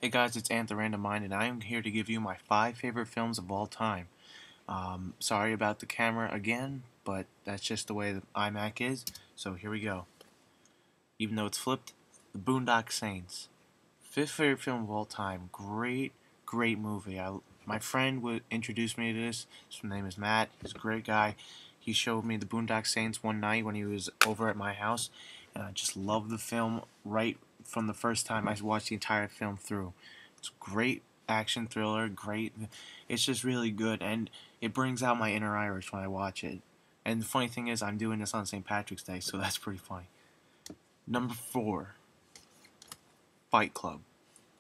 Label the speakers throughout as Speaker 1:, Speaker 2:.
Speaker 1: Hey guys, it's TheRandomMind, and I am here to give you my 5 favorite films of all time. Sorry about the camera again, but that's just the way the iMac is, so here we go. Even though it's flipped, The Boondock Saints. 5th favorite film of all time. Great movie. My friend would introduce me to this. His name is Matt. He's a great guy. He showed me The Boondock Saints one night when he was over at my house, and I just loved the film right from the first time I watched the entire film through. It's a great action thriller, great. It's just really good, and it brings out my inner Irish when I watch it. And the funny thing is, I'm doing this on St. Patrick's Day, so that's pretty funny. Number 4, Fight Club.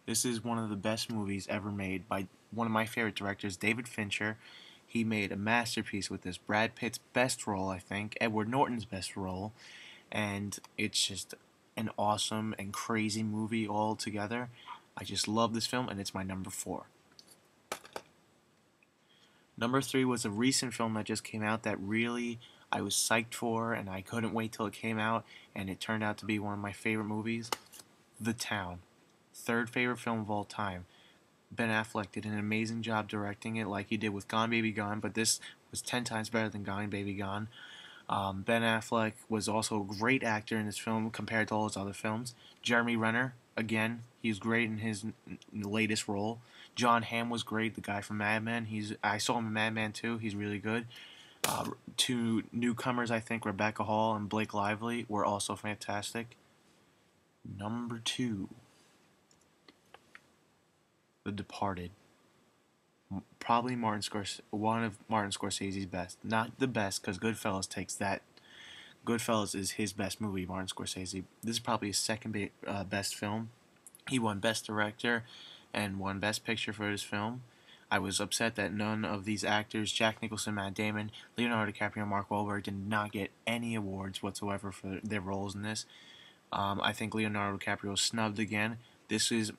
Speaker 1: This is one of the best movies ever made by one of my favorite directors, David Fincher. He made a masterpiece with this. Brad Pitt's best role, I think, Edward Norton's best role, and it's just an awesome and crazy movie all together. I just love this film, and it's my number 4. Number 3 was a recent film that just came out that really I was psyched for, and I couldn't wait till it came out, and it turned out to be one of my favorite movies, The Town. 3rd favorite film of all time. Ben Affleck did an amazing job directing it like he did with Gone Baby Gone, but this was 10 times better than Gone Baby Gone. Ben Affleck was also a great actor in this film compared to all his other films. Jeremy Renner, again, he's great in his latest role. John Hamm was great, the guy from Mad Men. I saw him in Mad Men too. He's really good. Two newcomers, I think, Rebecca Hall and Blake Lively, were also fantastic. Number 2, The Departed. Probably one of Martin Scorsese's best. Not the best, because Goodfellas takes that. Goodfellas is his best movie, Martin Scorsese. This is probably his second best film. He won Best Director and won Best Picture for his film. I was upset that none of these actors, Jack Nicholson, Matt Damon, Leonardo DiCaprio, and Mark Wahlberg, did not get any awards whatsoever for their roles in this. I think Leonardo DiCaprio was snubbed again. This is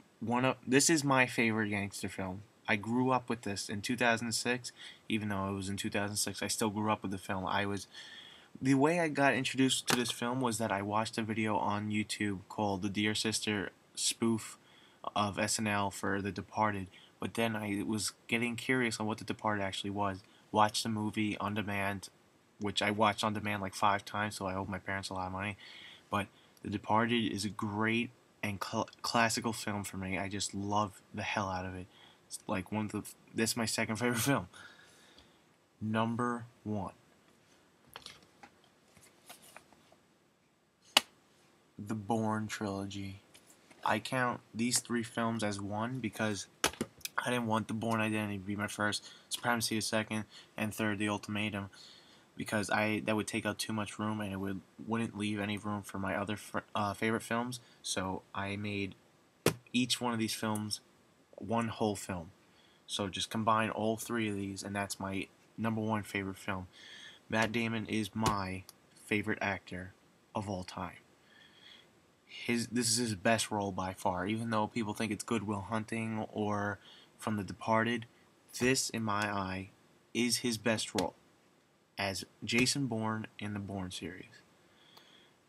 Speaker 1: my favorite gangster film. I grew up with this in 2006. Even though it was in 2006, I still grew up with the film. The way I got introduced to this film was that I watched a video on YouTube called the Dear Sister spoof of SNL for The Departed. But then I was getting curious on what The Departed actually was. Watched the movie on demand, which I watched on demand like 5 times, so I owe my parents a lot of money. But The Departed is a great and classical film for me. I just love the hell out of it. It's like this is my second favorite film. Number 1, The Bourne trilogy. I count these 3 films as one because I didn't want The Bourne Identity to be my first, Supremacy the second, and third, The Ultimatum, because that would take up too much room and it wouldn't leave any room for my other favorite films. So I made each one of these films one whole film. So just combine all 3 of these, and that's my number 1 favorite film. Matt Damon is my favorite actor of all time. This is his best role by far. Even though people think it's Good Will Hunting or from The Departed, this, in my eye, is his best role as Jason Bourne in the Bourne series.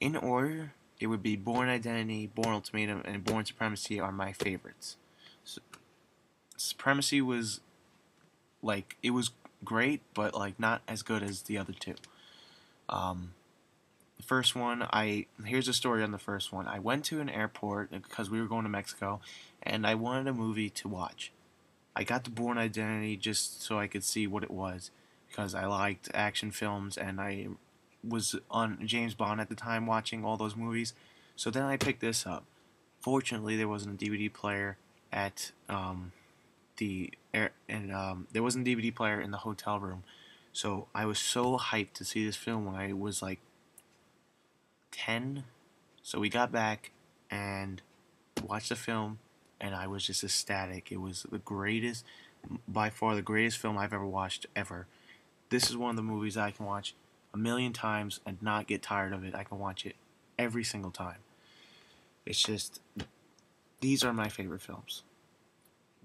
Speaker 1: In order, it would be Bourne Identity, Bourne Ultimatum, and Bourne Supremacy are my favorites. Supremacy was it was great, but not as good as the other 2. The first one, here's a story on the first one. I went to an airport because we were going to Mexico, and I wanted a movie to watch. I got the Bourne Identity just so I could see what it was, because I liked action films, and I was on James Bond at the time watching all those movies. So then I picked this up. Fortunately, there wasn't a DVD player at there wasn't a DVD player in the hotel room. So I was so hyped to see this film when I was like 10. So we got back and watched the film, and I was just ecstatic. It was by far the greatest film I've ever watched ever. This is one of the movies I can watch a million times and not get tired of it. I can watch it every single time. It's just, these are my favorite films.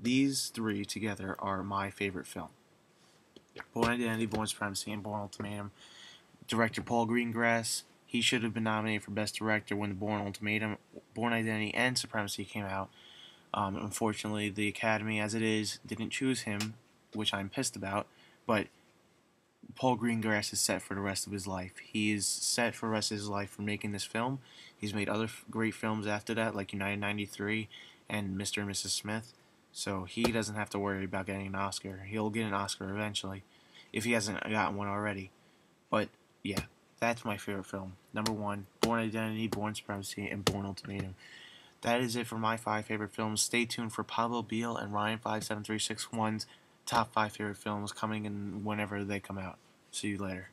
Speaker 1: These 3 together are my favorite film. Bourne Identity, Bourne Supremacy, and Bourne Ultimatum. Director Paul Greengrass, he should have been nominated for Best Director when the Bourne Ultimatum, Bourne Identity, and Supremacy came out. Unfortunately, the Academy, as it is, didn't choose him, which I'm pissed about. But Paul Greengrass is set for the rest of his life. He is set for the rest of his life for making this film. He's made other great films after that, like United 93 and Mr. and Mrs. Smith. So he doesn't have to worry about getting an Oscar. He'll get an Oscar eventually, if he hasn't gotten one already. But yeah, that's my favorite film. Number one, Born Identity, Born Supremacy, and Born Ultimatum. That is it for my 5 favorite films. Stay tuned for Pablo Beal and Ryan57361's top 5 favorite films coming in whenever they come out. See you later.